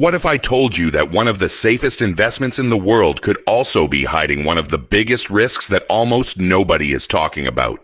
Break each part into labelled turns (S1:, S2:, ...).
S1: What if I told you that one of the safest investments in the world could also be hiding one of the biggest risks that almost nobody is talking about?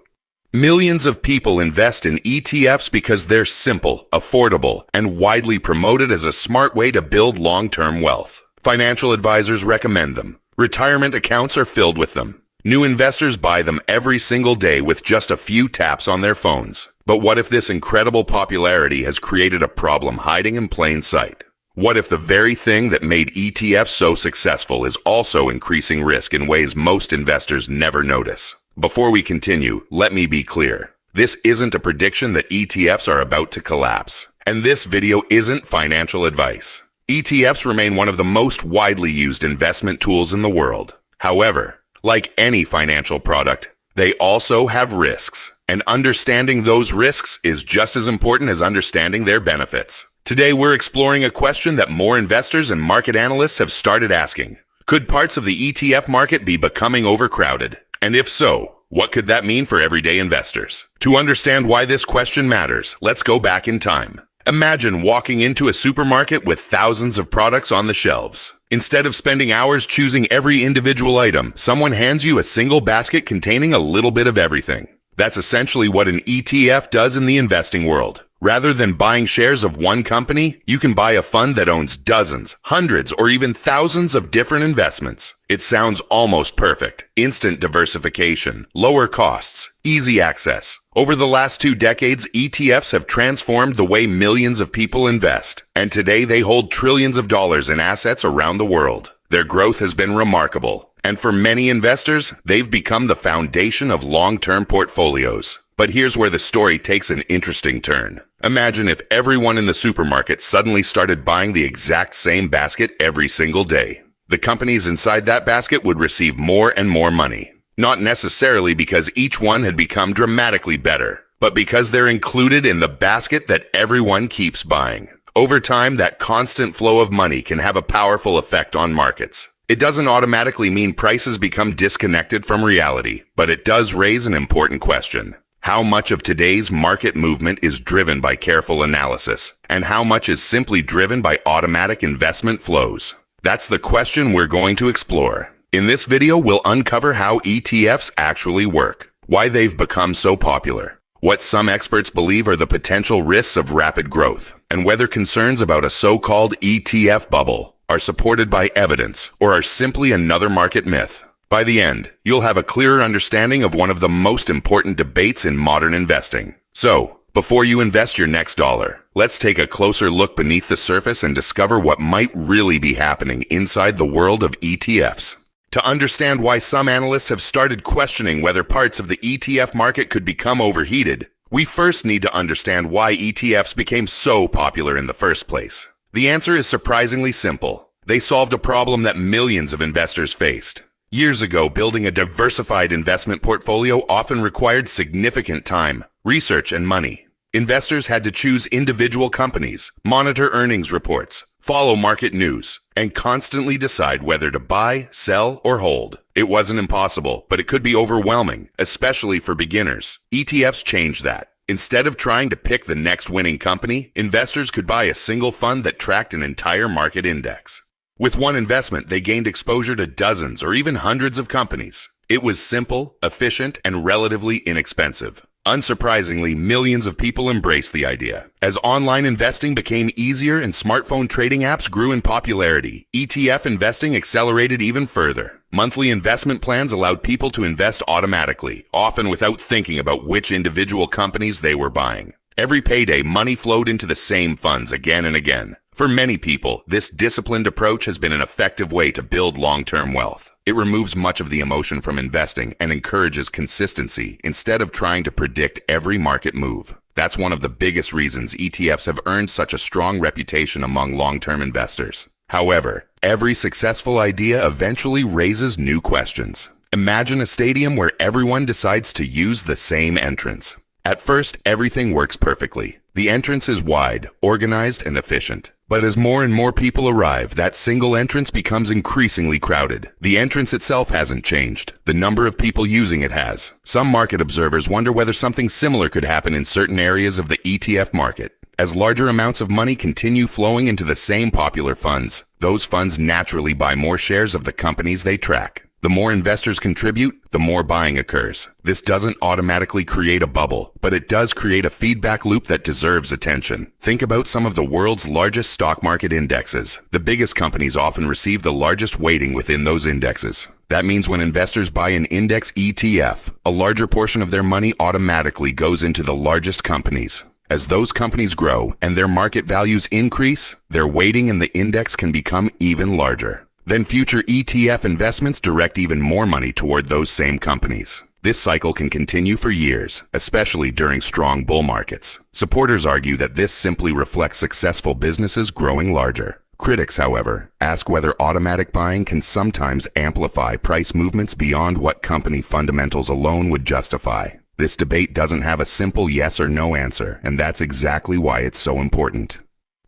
S1: Millions of people invest in ETFs because they're simple, affordable, and widely promoted as a smart way to build long-term wealth. Financial advisors recommend them. Retirement accounts are filled with them. New investors buy them every single day with just a few taps on their phones. But what if this incredible popularity has created a problem hiding in plain sight? What if the very thing that made ETFs so successful is also increasing risk in ways most investors never notice? Before we continue, let me be clear. This isn't a prediction that ETFs are about to collapse. And this video isn't financial advice. ETFs remain one of the most widely used investment tools in the world. However, like any financial product, they also have risks. And understanding those risks is just as important as understanding their benefits. Today, we're exploring a question that more investors and market analysts have started asking. Could parts of the ETF market be becoming overcrowded? And if so, what could that mean for everyday investors? To understand why this question matters, let's go back in time. Imagine walking into a supermarket with thousands of products on the shelves. Instead of spending hours choosing every individual item, someone hands you a single basket containing a little bit of everything. That's essentially what an ETF does in the investing world. Rather than buying shares of one company, you can buy a fund that owns dozens, hundreds, or even thousands of different investments. It sounds almost perfect. Instant diversification, lower costs, easy access. Over the last 2 decades, ETFs have transformed the way millions of people invest. And today they hold trillions of dollars in assets around the world. Their growth has been remarkable. And for many investors, they've become the foundation of long-term portfolios. But here's where the story takes an interesting turn. Imagine if everyone in the supermarket suddenly started buying the exact same basket every single day. The companies inside that basket would receive more and more money. Not necessarily because each one had become dramatically better, but because they're included in the basket that everyone keeps buying. Over time, that constant flow of money can have a powerful effect on markets. It doesn't automatically mean prices become disconnected from reality, but it does raise an important question. How much of today's market movement is driven by careful analysis, and how much is simply driven by automatic investment flows? That's the question we're going to explore. In this video, we'll uncover how ETFs actually work, why they've become so popular, what some experts believe are the potential risks of rapid growth, and whether concerns about a so-called ETF bubble are supported by evidence or are simply another market myth. By the end, you'll have a clearer understanding of one of the most important debates in modern investing. So, before you invest your next dollar, let's take a closer look beneath the surface and discover what might really be happening inside the world of ETFs. To understand why some analysts have started questioning whether parts of the ETF market could become overheated, we first need to understand why ETFs became so popular in the first place. The answer is surprisingly simple. They solved a problem that millions of investors faced. Years ago, building a diversified investment portfolio often required significant time, research, and money. Investors had to choose individual companies, monitor earnings reports, follow market news, and constantly decide whether to buy, sell, or hold. It wasn't impossible, but it could be overwhelming, especially for beginners. ETFs changed that. Instead of trying to pick the next winning company, investors could buy a single fund that tracked an entire market index. With one investment, they gained exposure to dozens or even hundreds of companies. It was simple, efficient, and relatively inexpensive. Unsurprisingly, millions of people embraced the idea. As online investing became easier and smartphone trading apps grew in popularity, ETF investing accelerated even further. Monthly investment plans allowed people to invest automatically, often without thinking about which individual companies they were buying. Every payday, money flowed into the same funds again and again. For many people, this disciplined approach has been an effective way to build long-term wealth. It removes much of the emotion from investing and encourages consistency instead of trying to predict every market move. That's one of the biggest reasons ETFs have earned such a strong reputation among long-term investors. However, every successful idea eventually raises new questions. Imagine a stadium where everyone decides to use the same entrance. At first, everything works perfectly. The entrance is wide, organized, and efficient. But as more and more people arrive, that single entrance becomes increasingly crowded. The entrance itself hasn't changed. The number of people using it has. Some market observers wonder whether something similar could happen in certain areas of the ETF market. As larger amounts of money continue flowing into the same popular funds, those funds naturally buy more shares of the companies they track. The more investors contribute, the more buying occurs. This doesn't automatically create a bubble, but it does create a feedback loop that deserves attention. Think about some of the world's largest stock market indexes. The biggest companies often receive the largest weighting within those indexes. That means when investors buy an index ETF, a larger portion of their money automatically goes into the largest companies. As those companies grow and their market values increase, their weighting in the index can become even larger. Then future ETF investments direct even more money toward those same companies. This cycle can continue for years, especially during strong bull markets. Supporters argue that this simply reflects successful businesses growing larger. Critics, however, ask whether automatic buying can sometimes amplify price movements beyond what company fundamentals alone would justify. This debate doesn't have a simple yes or no answer, and that's exactly why it's so important.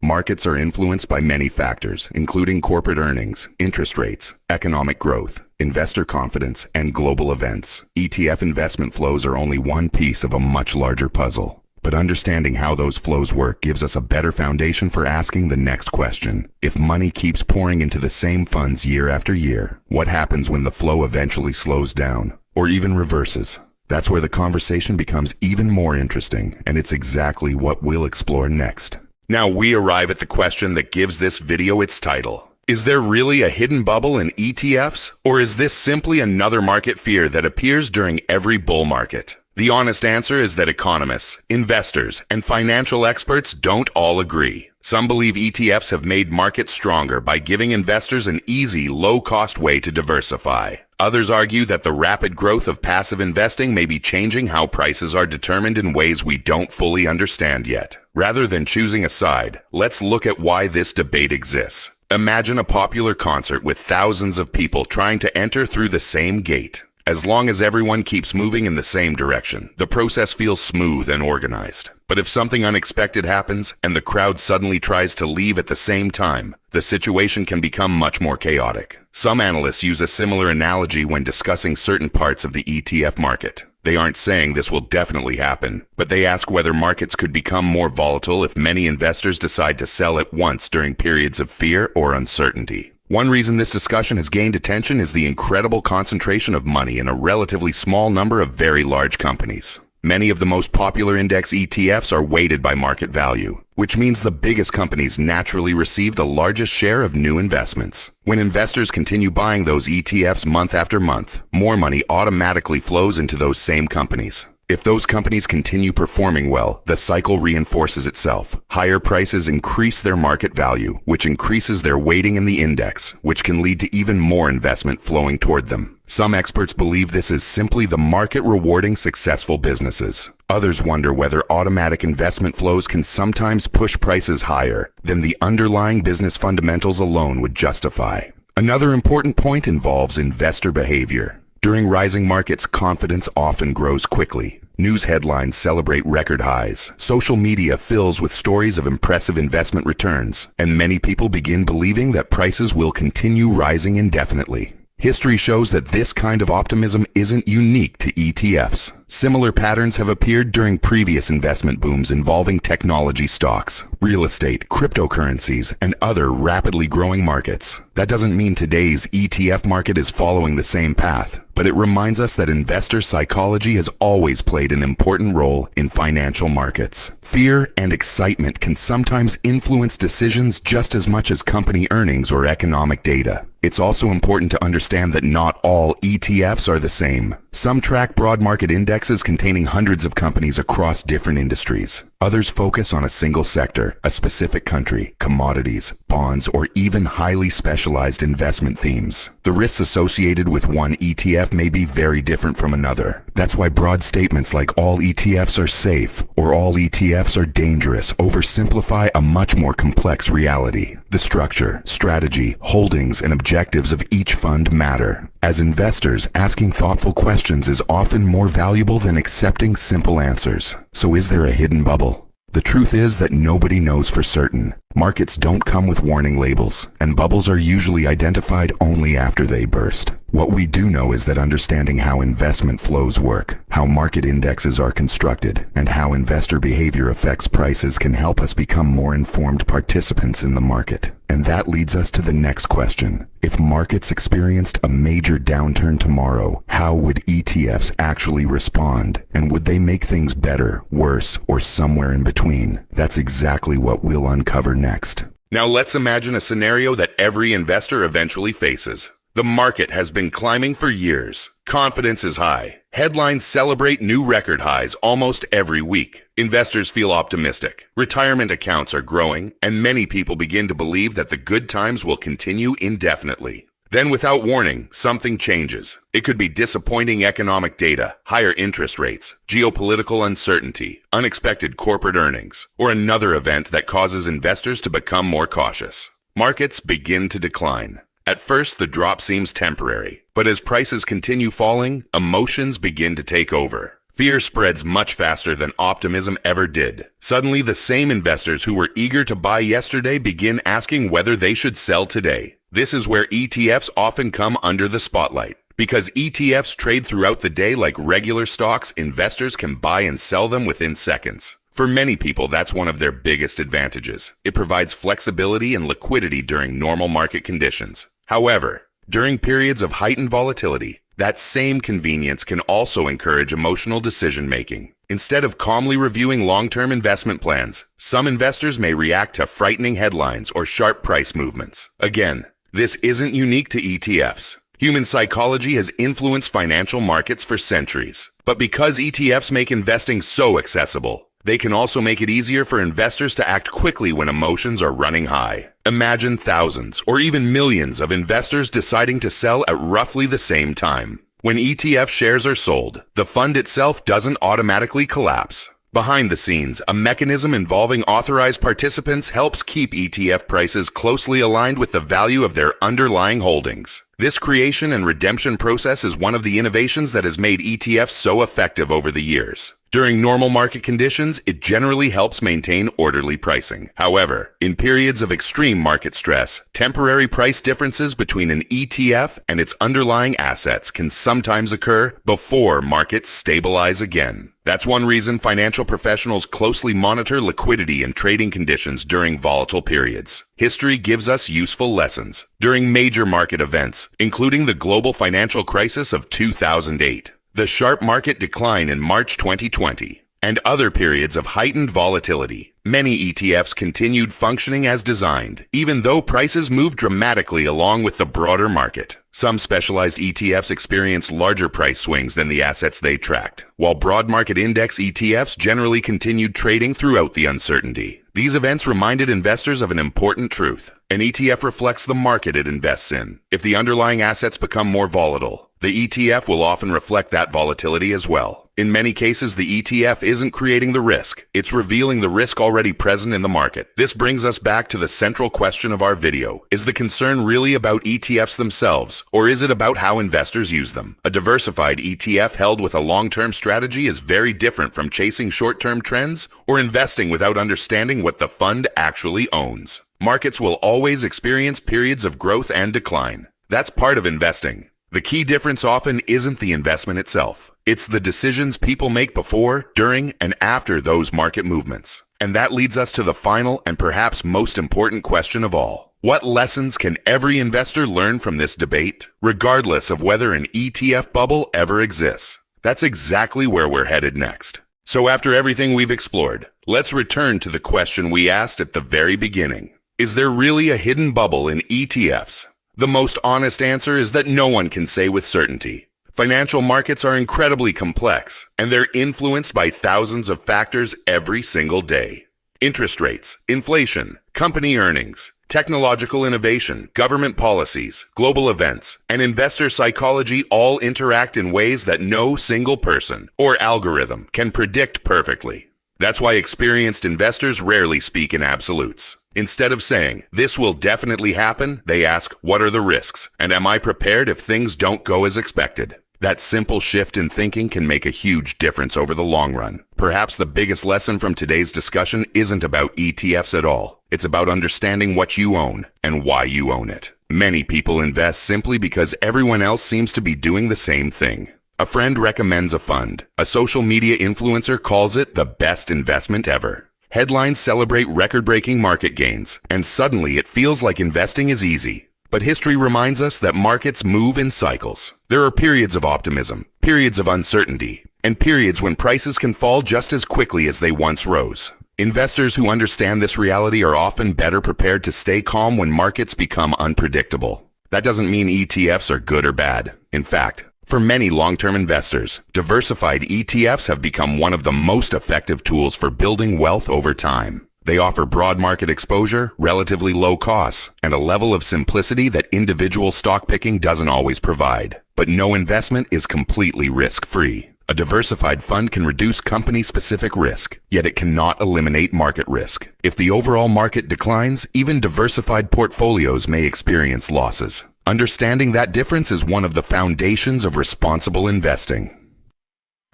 S1: Markets are influenced by many factors, including corporate earnings, interest rates, economic growth, investor confidence, and global events. ETF investment flows are only one piece of a much larger puzzle. But understanding how those flows work gives us a better foundation for asking the next question. If money keeps pouring into the same funds year after year, what happens when the flow eventually slows down, or even reverses? That's where the conversation becomes even more interesting, and it's exactly what we'll explore next. Now we arrive at the question that gives this video its title. Is there really a hidden bubble in ETFs? Or is this simply another market fear that appears during every bull market? The honest answer is that economists, investors, and financial experts don't all agree. Some believe ETFs have made markets stronger by giving investors an easy, low-cost way to diversify. Others argue that the rapid growth of passive investing may be changing how prices are determined in ways we don't fully understand yet. Rather than choosing a side, let's look at why this debate exists. Imagine a popular concert with thousands of people trying to enter through the same gate. As long as everyone keeps moving in the same direction, the process feels smooth and organized. But if something unexpected happens and the crowd suddenly tries to leave at the same time, the situation can become much more chaotic. Some analysts use a similar analogy when discussing certain parts of the ETF market. They aren't saying this will definitely happen, but they ask whether markets could become more volatile if many investors decide to sell at once during periods of fear or uncertainty. One reason this discussion has gained attention is the incredible concentration of money in a relatively small number of very large companies. Many of the most popular index ETFs are weighted by market value, which means the biggest companies naturally receive the largest share of new investments. When investors continue buying those ETFs month after month, more money automatically flows into those same companies. If those companies continue performing well, the cycle reinforces itself. Higher prices increase their market value, which increases their weighting in the index, which can lead to even more investment flowing toward them. Some experts believe this is simply the market rewarding successful businesses. Others wonder whether automatic investment flows can sometimes push prices higher than the underlying business fundamentals alone would justify. Another important point involves investor behavior. During rising markets, confidence often grows quickly. News headlines celebrate record highs. Social media fills with stories of impressive investment returns, and many people begin believing that prices will continue rising indefinitely. History shows that this kind of optimism isn't unique to ETFs. Similar patterns have appeared during previous investment booms involving technology stocks, real estate, cryptocurrencies, and other rapidly growing markets. That doesn't mean today's ETF market is following the same path, but it reminds us that investor psychology has always played an important role in financial markets. Fear and excitement can sometimes influence decisions just as much as company earnings or economic data. It's also important to understand that not all ETFs are the same. Some track broad market indexes containing hundreds of companies across different industries. Others focus on a single sector, a specific country, commodities, bonds, or even highly specialized investment themes. The risks associated with one ETF may be very different from another. That's why broad statements like all ETFs are safe or all ETFs are dangerous oversimplify a much more complex reality. The structure, strategy, holdings, and objectives of each fund matter. As investors, asking thoughtful questions is often more valuable than accepting simple answers. So is there a hidden bubble? The truth is that nobody knows for certain. Markets don't come with warning labels, and bubbles are usually identified only after they burst. What we do know is that understanding how investment flows work, how market indexes are constructed, and how investor behavior affects prices can help us become more informed participants in the market. And that leads us to the next question. If markets experienced a major downturn tomorrow, how would ETFs actually respond? And would they make things better, worse, or somewhere in between? That's exactly what we'll uncover next. Now let's imagine a scenario that every investor eventually faces. The market has been climbing for years. Confidence is high. Headlines celebrate new record highs almost every week. Investors feel optimistic. Retirement accounts are growing, and many people begin to believe that the good times will continue indefinitely. Then, without warning, something changes. It could be disappointing economic data, higher interest rates, geopolitical uncertainty, unexpected corporate earnings, or another event that causes investors to become more cautious. Markets begin to decline. At first, the drop seems temporary, but as prices continue falling, emotions begin to take over. Fear spreads much faster than optimism ever did. Suddenly, the same investors who were eager to buy yesterday begin asking whether they should sell today. This is where ETFs often come under the spotlight. Because ETFs trade throughout the day like regular stocks, investors can buy and sell them within seconds. For many people, that's one of their biggest advantages. It provides flexibility and liquidity during normal market conditions. However, during periods of heightened volatility, that same convenience can also encourage emotional decision-making. Instead of calmly reviewing long-term investment plans, some investors may react to frightening headlines or sharp price movements. Again, this isn't unique to ETFs. Human psychology has influenced financial markets for centuries. But because ETFs make investing so accessible, they can also make it easier for investors to act quickly when emotions are running high. Imagine thousands or even millions of investors deciding to sell at roughly the same time. When ETF shares are sold, the fund itself doesn't automatically collapse. Behind the scenes, a mechanism involving authorized participants helps keep ETF prices closely aligned with the value of their underlying holdings. This creation and redemption process is one of the innovations that has made ETFs so effective over the years. During normal market conditions, it generally helps maintain orderly pricing. However, in periods of extreme market stress, temporary price differences between an ETF and its underlying assets can sometimes occur before markets stabilize again. That's one reason financial professionals closely monitor liquidity and trading conditions during volatile periods. History gives us useful lessons. During major market events, including the global financial crisis of 2008, the sharp market decline in March 2020, and other periods of heightened volatility, many ETFs continued functioning as designed, even though prices moved dramatically along with the broader market. Some specialized ETFs experienced larger price swings than the assets they tracked, while broad market index ETFs generally continued trading throughout the uncertainty. These events reminded investors of an important truth. An ETF reflects the market it invests in. If the underlying assets become more volatile, the ETF will often reflect that volatility as well. In many cases, the ETF isn't creating the risk. It's revealing the risk already present in the market. This brings us back to the central question of our video. Is the concern really about ETFs themselves, or is it about how investors use them? A diversified ETF held with a long-term strategy is very different from chasing short-term trends or investing without understanding what the fund actually owns. Markets will always experience periods of growth and decline. That's part of investing. The key difference often isn't the investment itself. It's the decisions people make before, during, and after those market movements. And that leads us to the final and perhaps most important question of all. What lessons can every investor learn from this debate, regardless of whether an ETF bubble ever exists? That's exactly where we're headed next. So after everything we've explored, let's return to the question we asked at the very beginning. Is there really a hidden bubble in ETFs? The most honest answer is that no one can say with certainty. Financial markets are incredibly complex, and they're influenced by thousands of factors every single day. Interest rates, inflation, company earnings, technological innovation, government policies, global events, and investor psychology all interact in ways that no single person or algorithm can predict perfectly. That's why experienced investors rarely speak in absolutes. Instead of saying, "This will definitely happen," they ask, "What are the risks? And am I prepared if things don't go as expected?" That simple shift in thinking can make a huge difference over the long run. Perhaps the biggest lesson from today's discussion isn't about ETFs at all. It's about understanding what you own and why you own it. Many people invest simply because everyone else seems to be doing the same thing. A friend recommends a fund. A social media influencer calls it the best investment ever. Headlines celebrate record-breaking market gains, and suddenly it feels like investing is easy. But history reminds us that markets move in cycles. There are periods of optimism, periods of uncertainty, and periods when prices can fall just as quickly as they once rose. Investors who understand this reality are often better prepared to stay calm when markets become unpredictable. That doesn't mean ETFs are good or bad. In fact, for many long-term investors, diversified ETFs have become one of the most effective tools for building wealth over time. They offer broad market exposure, relatively low costs, and a level of simplicity that individual stock picking doesn't always provide. But no investment is completely risk-free. A diversified fund can reduce company-specific risk, yet it cannot eliminate market risk. If the overall market declines, even diversified portfolios may experience losses. Understanding that difference is one of the foundations of responsible investing.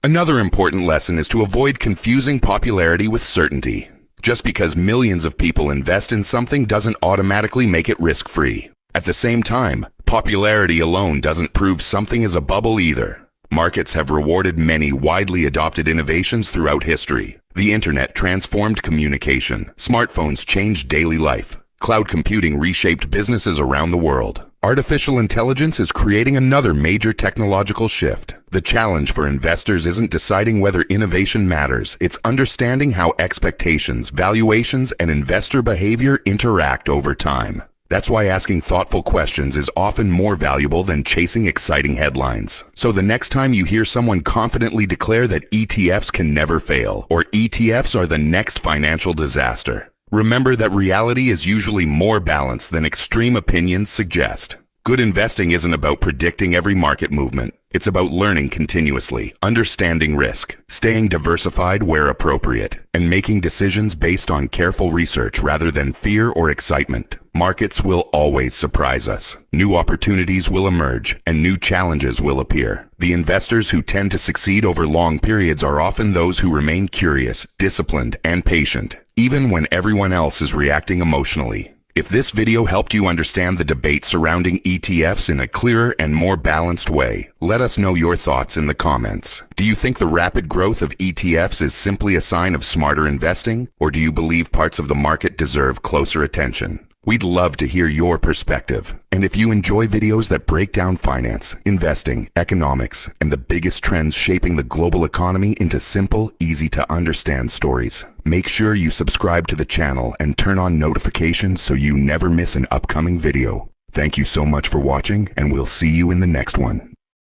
S1: Another important lesson is to avoid confusing popularity with certainty. Just because millions of people invest in something doesn't automatically make it risk-free. At the same time, popularity alone doesn't prove something is a bubble either. Markets have rewarded many widely adopted innovations throughout history. The internet transformed communication. Smartphones changed daily life. Cloud computing reshaped businesses around the world. Artificial intelligence is creating another major technological shift. The challenge for investors isn't deciding whether innovation matters. It's understanding how expectations, valuations, and investor behavior interact over time. That's why asking thoughtful questions is often more valuable than chasing exciting headlines. So the next time you hear someone confidently declare that ETFs can never fail, or ETFs are the next financial disaster, remember that reality is usually more balanced than extreme opinions suggest. Good investing isn't about predicting every market movement. It's about learning continuously, understanding risk, staying diversified where appropriate, and making decisions based on careful research rather than fear or excitement. Markets will always surprise us. New opportunities will emerge, and new challenges will appear. The investors who tend to succeed over long periods are often those who remain curious, disciplined, and patient, even when everyone else is reacting emotionally. If this video helped you understand the debate surrounding ETFs in a clearer and more balanced way, let us know your thoughts in the comments. Do you think the rapid growth of ETFs is simply a sign of smarter investing, or do you believe parts of the market deserve closer attention? We'd love to hear your perspective. And if you enjoy videos that break down finance, investing, economics, and the biggest trends shaping the global economy into simple, easy-to-understand stories, make sure you subscribe to the channel and turn on notifications so you never miss an upcoming video. Thank you so much for watching, and we'll see you in the next one.